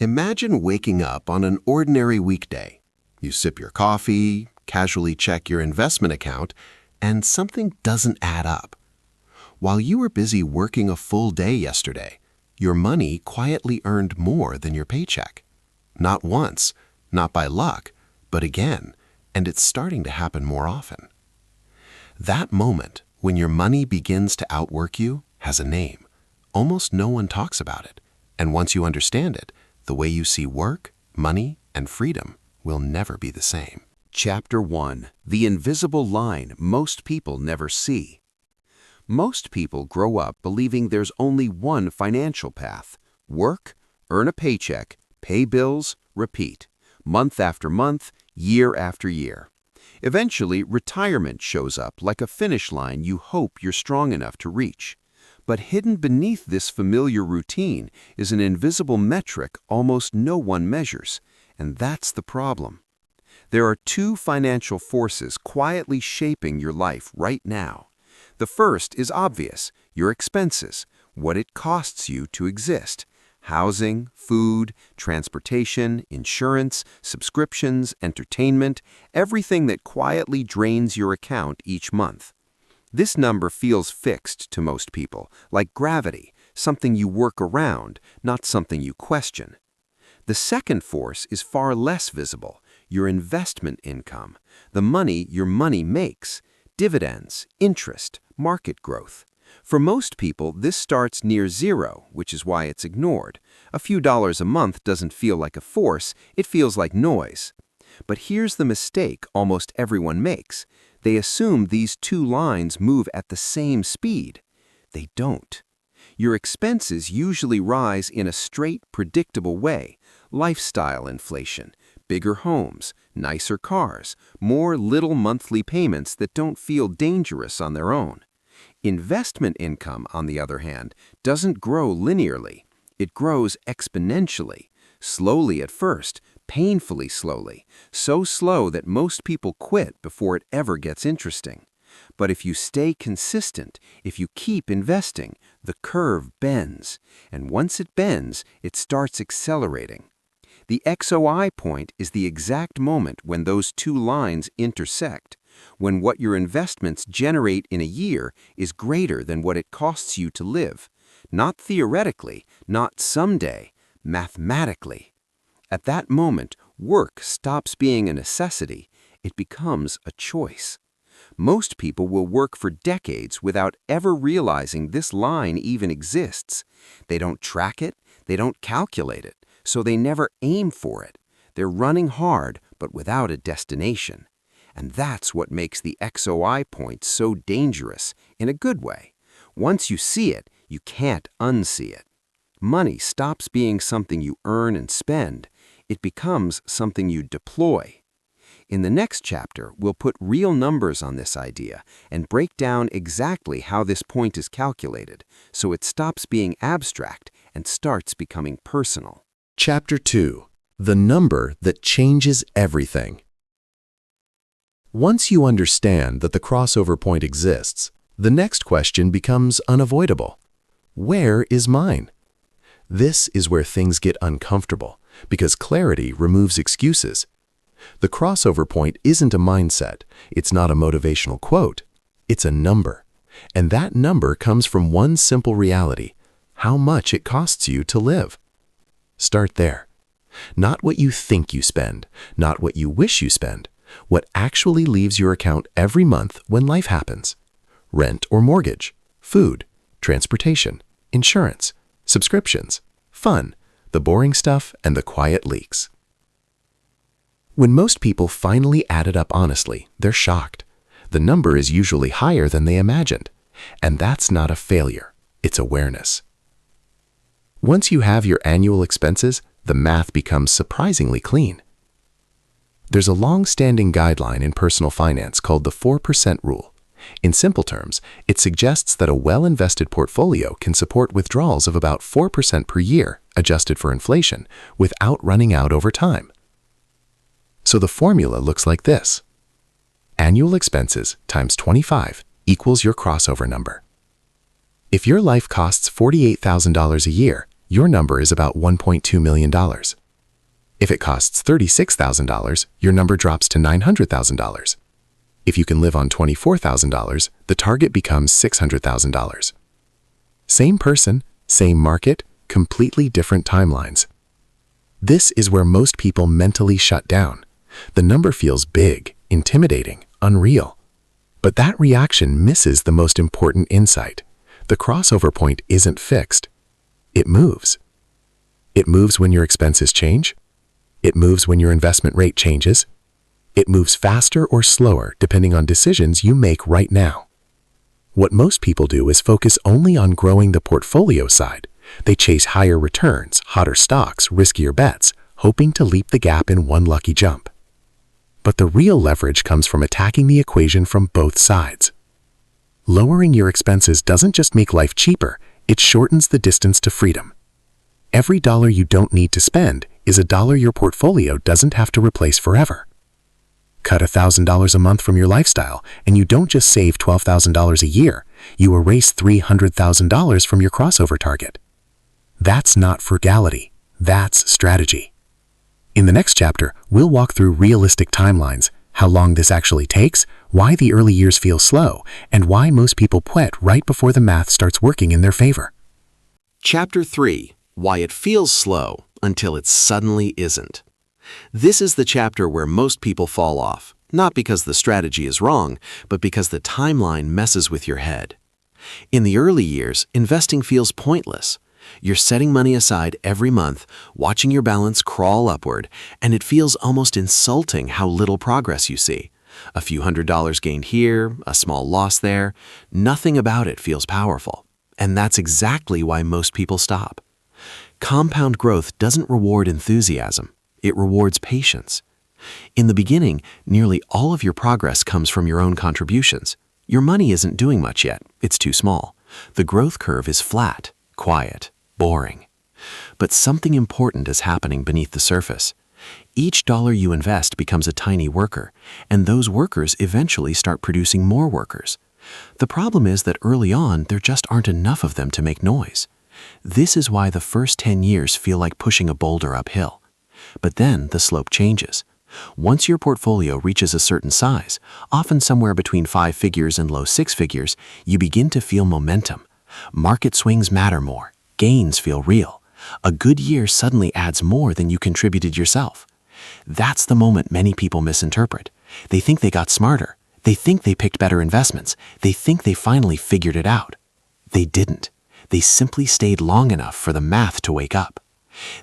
Imagine waking up on an ordinary weekday. You sip your coffee, casually check your investment account, and something doesn't add up. While you were busy working a full day yesterday, your money quietly earned more than your paycheck. Not once, not by luck, but again, and it's starting to happen more often. That moment, when your money begins to outwork you, has a name. Almost no one talks about it, and once you understand it, the way you see work, money, and freedom will never be the same. Chapter 1. The Invisible Line Most People Never See. Most people grow up believing there's only one financial path: work, earn a paycheck, pay bills, repeat, month after month, year after year. Eventually, retirement shows up like a finish line you hope you're strong enough to reach. But hidden beneath this familiar routine is an invisible metric almost no one measures, and that's the problem. There are two financial forces quietly shaping your life right now. The first is obvious: your expenses, what it costs you to exist. Housing, food, transportation, insurance, subscriptions, entertainment, everything that quietly drains your account each month. This number feels fixed to most people, like gravity, something you work around, not something you question. The second force is far less visible: your investment income, the money your money makes, dividends, interest, market growth. For most people, this starts near zero, which is why it's ignored. A few dollars a month doesn't feel like a force, it feels like noise. But here's the mistake almost everyone makes. They assume these two lines move at the same speed. They don't. Your expenses usually rise in a straight, predictable way: lifestyle inflation, bigger homes, nicer cars, more little monthly payments that don't feel dangerous on their own. Investment income, on the other hand, doesn't grow linearly. It grows exponentially, slowly at first, painfully slowly, so slow that most people quit before it ever gets interesting. But if you stay consistent, if you keep investing, the curve bends, and once it bends, it starts accelerating. The XOI point is the exact moment when those two lines intersect, when what your investments generate in a year is greater than what it costs you to live. Not theoretically, not someday, mathematically. At that moment, work stops being a necessity. It becomes a choice. Most people will work for decades without ever realizing this line even exists. They don't track it, they don't calculate it, so they never aim for it. They're running hard, but without a destination. And that's what makes the XOI point so dangerous, in a good way. Once you see it, you can't unsee it. Money stops being something you earn and spend. It becomes something you deploy. In the next chapter, we'll put real numbers on this idea and break down exactly how this point is calculated, so it stops being abstract and starts becoming personal. Chapter 2. The Number That Changes Everything. Once you understand that the crossover point exists, the next question becomes unavoidable. Where is mine? This is where things get uncomfortable, because clarity removes excuses. The crossover point isn't a mindset, it's not a motivational quote, it's a number. And that number comes from one simple reality: how much it costs you to live. Start there. Not what you think you spend, not what you wish you spend, what actually leaves your account every month when life happens. Rent or mortgage, food, transportation, insurance, subscriptions, fun, the boring stuff, and the quiet leaks. When most people finally add it up honestly, they're shocked. The number is usually higher than they imagined. And that's not a failure, it's awareness. Once you have your annual expenses, the math becomes surprisingly clean. There's a long-standing guideline in personal finance called the 4% rule. In simple terms, it suggests that a well-invested portfolio can support withdrawals of about 4% per year, adjusted for inflation, without running out over time. So the formula looks like this. Annual expenses times 25 equals your crossover number. If your life costs $48,000 a year, your number is about $1.2 million. If it costs $36,000, your number drops to $900,000. If you can live on $24,000, the target becomes $600,000. Same person, same market, completely different timelines. This is where most people mentally shut down. The number feels big, intimidating, unreal. But that reaction misses the most important insight. The crossover point isn't fixed. It moves. It moves when your expenses change. It moves when your investment rate changes. It moves faster or slower depending on decisions you make right now. What most people do is focus only on growing the portfolio side. They chase higher returns, hotter stocks, riskier bets, hoping to leap the gap in one lucky jump. But the real leverage comes from attacking the equation from both sides. Lowering your expenses doesn't just make life cheaper, it shortens the distance to freedom. Every dollar you don't need to spend is a dollar your portfolio doesn't have to replace forever. Cut $1,000 a month from your lifestyle, and you don't just save $12,000 a year, you erase $300,000 from your crossover target. That's not frugality, that's strategy. In the next chapter, we'll walk through realistic timelines, how long this actually takes, why the early years feel slow, and why most people quit right before the math starts working in their favor. Chapter 3. Why it feels slow until it suddenly isn't. This is the chapter where most people fall off, not because the strategy is wrong, but because the timeline messes with your head. In the early years, investing feels pointless. You're setting money aside every month, watching your balance crawl upward, and it feels almost insulting how little progress you see. A few $100s gained here, a small loss there. Nothing about it feels powerful. And that's exactly why most people stop. Compound growth doesn't reward enthusiasm. It rewards patience. In the beginning, nearly all of your progress comes from your own contributions. Your money isn't doing much yet. It's too small. The growth curve is flat, quiet, boring. But something important is happening beneath the surface. Each dollar you invest becomes a tiny worker, and those workers eventually start producing more workers. The problem is that early on, there just aren't enough of them to make noise. This is why the first 10 years feel like pushing a boulder uphill. But then the slope changes. Once your portfolio reaches a certain size, often somewhere between 5 figures and low 6 figures, you begin to feel momentum. Market swings matter more. Gains feel real. A good year suddenly adds more than you contributed yourself. That's the moment many people misinterpret. They think they got smarter. They think they picked better investments. They think they finally figured it out. They didn't. They simply stayed long enough for the math to wake up.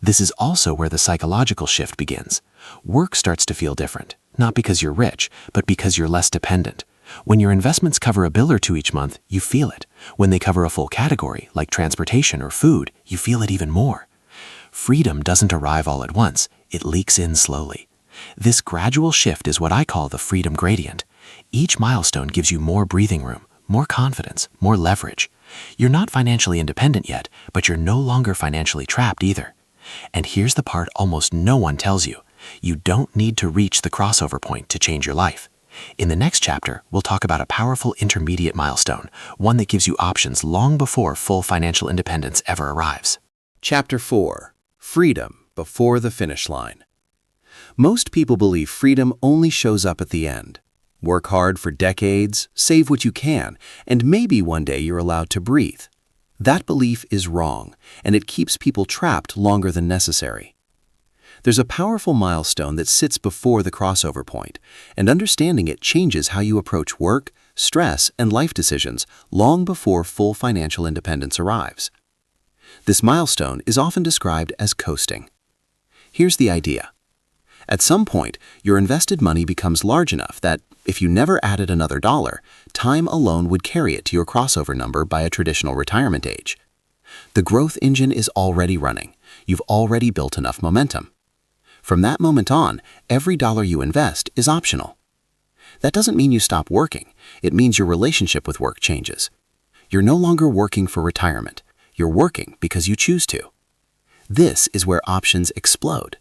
This is also where the psychological shift begins. Work starts to feel different, not because you're rich, but because you're less dependent. When your investments cover a bill or two each month, you feel it. When they cover a full category, like transportation or food, you feel it even more. Freedom doesn't arrive all at once, it leaks in slowly. This gradual shift is what I call the freedom gradient. Each milestone gives you more breathing room, more confidence, more leverage. You're not financially independent yet, but you're no longer financially trapped either. And here's the part almost no one tells you. You don't need to reach the crossover point to change your life. In the next chapter, we'll talk about a powerful intermediate milestone, one that gives you options long before full financial independence ever arrives. Chapter 4. Freedom before the finish line. Most people believe freedom only shows up at the end. Work hard for decades, save what you can, and maybe one day you're allowed to breathe. That belief is wrong, and it keeps people trapped longer than necessary. There's a powerful milestone that sits before the crossover point, and understanding it changes how you approach work, stress, and life decisions long before full financial independence arrives. This milestone is often described as coasting. Here's the idea. At some point, your invested money becomes large enough that, if you never added another dollar, time alone would carry it to your crossover number by a traditional retirement age. The growth engine is already running. You've already built enough momentum. From that moment on, every dollar you invest is optional. That doesn't mean you stop working. It means your relationship with work changes. You're no longer working for retirement. You're working because you choose to. This is where options explode.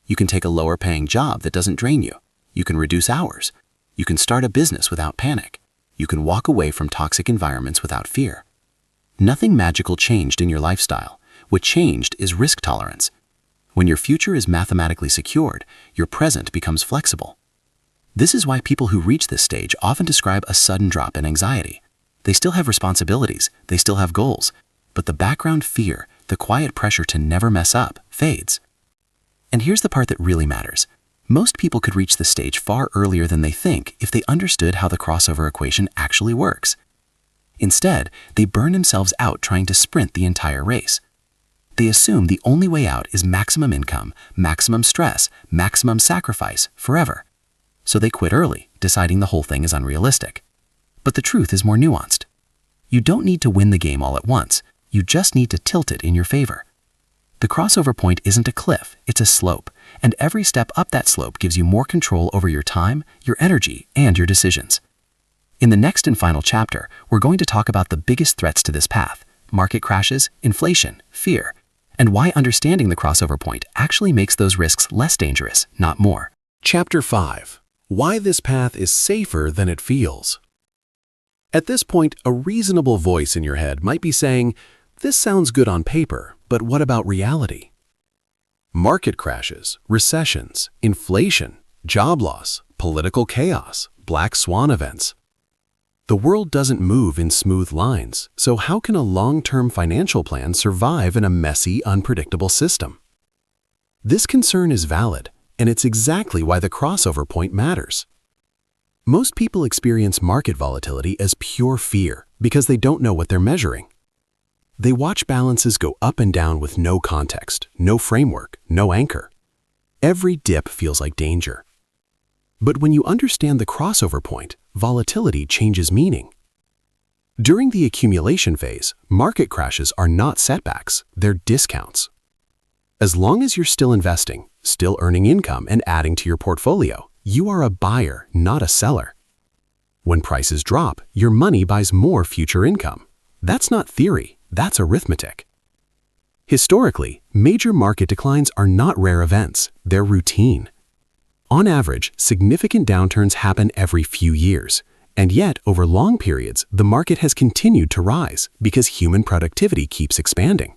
You can take a lower-paying job that doesn't drain you. You can reduce hours. You can start a business without panic. You can walk away from toxic environments without fear. Nothing magical changed in your lifestyle. What changed is risk tolerance. When your future is mathematically secured, your present becomes flexible. This is why people who reach this stage often describe a sudden drop in anxiety. They still have responsibilities, they still have goals, but the background fear, the quiet pressure to never mess up, fades. And here's the part that really matters. Most people could reach this stage far earlier than they think if they understood how the crossover equation actually works. Instead, they burn themselves out trying to sprint the entire race. They assume the only way out is maximum income, maximum stress, maximum sacrifice, forever. So they quit early, deciding the whole thing is unrealistic. But the truth is more nuanced. You don't need to win the game all at once. You just need to tilt it in your favor. The crossover point isn't a cliff, it's a slope, and every step up that slope gives you more control over your time, your energy, and your decisions. In the next and final chapter, we're going to talk about the biggest threats to this path: market crashes, inflation, fear, and why understanding the crossover point actually makes those risks less dangerous, not more. Chapter 5. Why this path is safer than it feels. At this point, a reasonable voice in your head might be saying, "This sounds good on paper, but what about reality?" Market crashes, recessions, inflation, job loss, political chaos, black swan events. The world doesn't move in smooth lines, so how can a long-term financial plan survive in a messy, unpredictable system? This concern is valid, and it's exactly why the crossover point matters. Most people experience market volatility as pure fear because they don't know what they're measuring. They watch balances go up and down with no context, no framework, no anchor. Every dip feels like danger. But when you understand the crossover point, volatility changes meaning. During the accumulation phase, market crashes are not setbacks, they're discounts. As long as you're still investing, still earning income and adding to your portfolio, you are a buyer, not a seller. When prices drop, your money buys more future income. That's not theory, that's arithmetic. Historically, major market declines are not rare events, they're routine. On average, significant downturns happen every few years, and yet over long periods, the market has continued to rise because human productivity keeps expanding.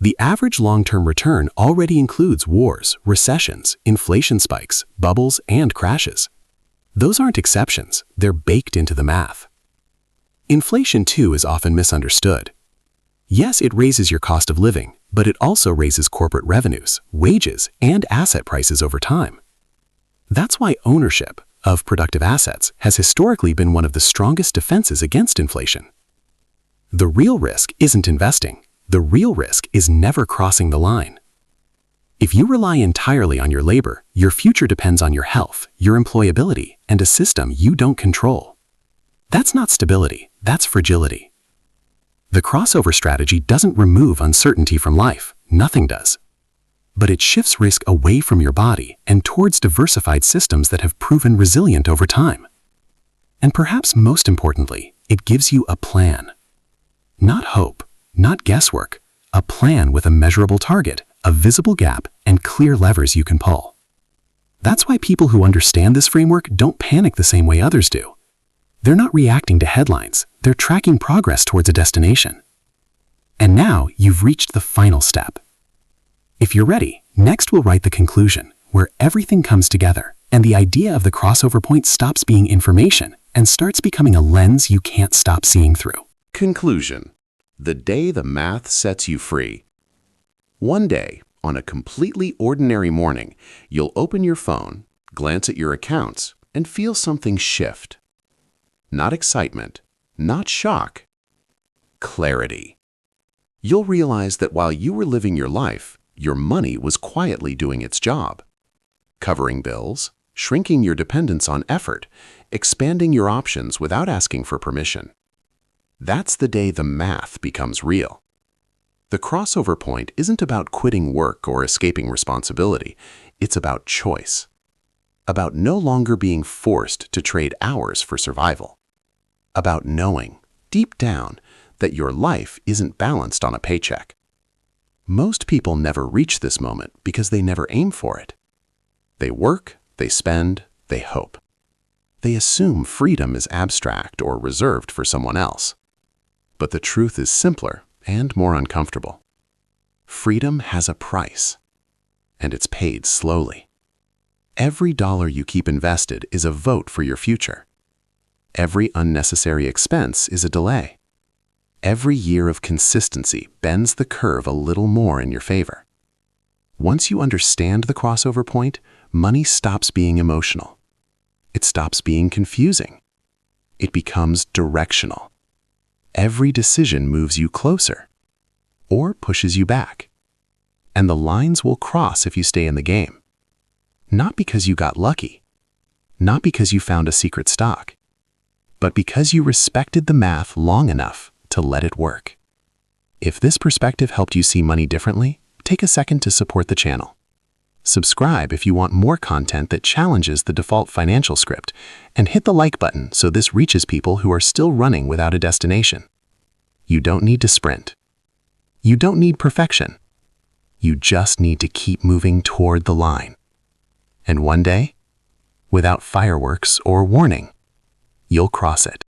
The average long-term return already includes wars, recessions, inflation spikes, bubbles, and crashes. Those aren't exceptions, they're baked into the math. Inflation, too, is often misunderstood. Yes, it raises your cost of living, but it also raises corporate revenues, wages, and asset prices over time. That's why ownership of productive assets has historically been one of the strongest defenses against inflation. The real risk isn't investing. The real risk is never crossing the line. If you rely entirely on your labor, your future depends on your health, your employability, and a system you don't control. That's not stability, that's fragility. The crossover strategy doesn't remove uncertainty from life, nothing does. But it shifts risk away from your body and towards diversified systems that have proven resilient over time. And perhaps most importantly, it gives you a plan. Not hope, not guesswork, a plan with a measurable target, a visible gap, and clear levers you can pull. That's why people who understand this framework don't panic the same way others do. They're not reacting to headlines, they're tracking progress towards a destination. And now you've reached the final step. If you're ready, next we'll write the conclusion, where everything comes together, and the idea of the crossover point stops being information and starts becoming a lens you can't stop seeing through. Conclusion: the day the math sets you free. One day, on a completely ordinary morning, you'll open your phone, glance at your accounts, and feel something shift. Not excitement, not shock, clarity. You'll realize that while you were living your life, your money was quietly doing its job. Covering bills, shrinking your dependence on effort, expanding your options without asking for permission. That's the day the math becomes real. The crossover point isn't about quitting work or escaping responsibility. It's about choice. About no longer being forced to trade hours for survival. About knowing, deep down, that your life isn't balanced on a paycheck. Most people never reach this moment because they never aim for it. They work, they spend, they hope. They assume freedom is abstract or reserved for someone else. But the truth is simpler and more uncomfortable. freedom has a price, and it's paid slowly. Every dollar you keep invested is a vote for your future. Every unnecessary expense is a delay. Every year of consistency bends the curve a little more in your favor. Once you understand the crossover point, money stops being emotional. It stops being confusing. It becomes directional. Every decision moves you closer or pushes you back. And the lines will cross if you stay in the game. Not because you got lucky, not because you found a secret stock, but because you respected the math long enough to let it work. If this perspective helped you see money differently, take a second to support the channel. Subscribe if you want more content that challenges the default financial script, and hit the like button so this reaches people who are still running without a destination. You don't need to sprint. You don't need perfection. You just need to keep moving toward the line. And one day, without fireworks or warning, you'll cross it.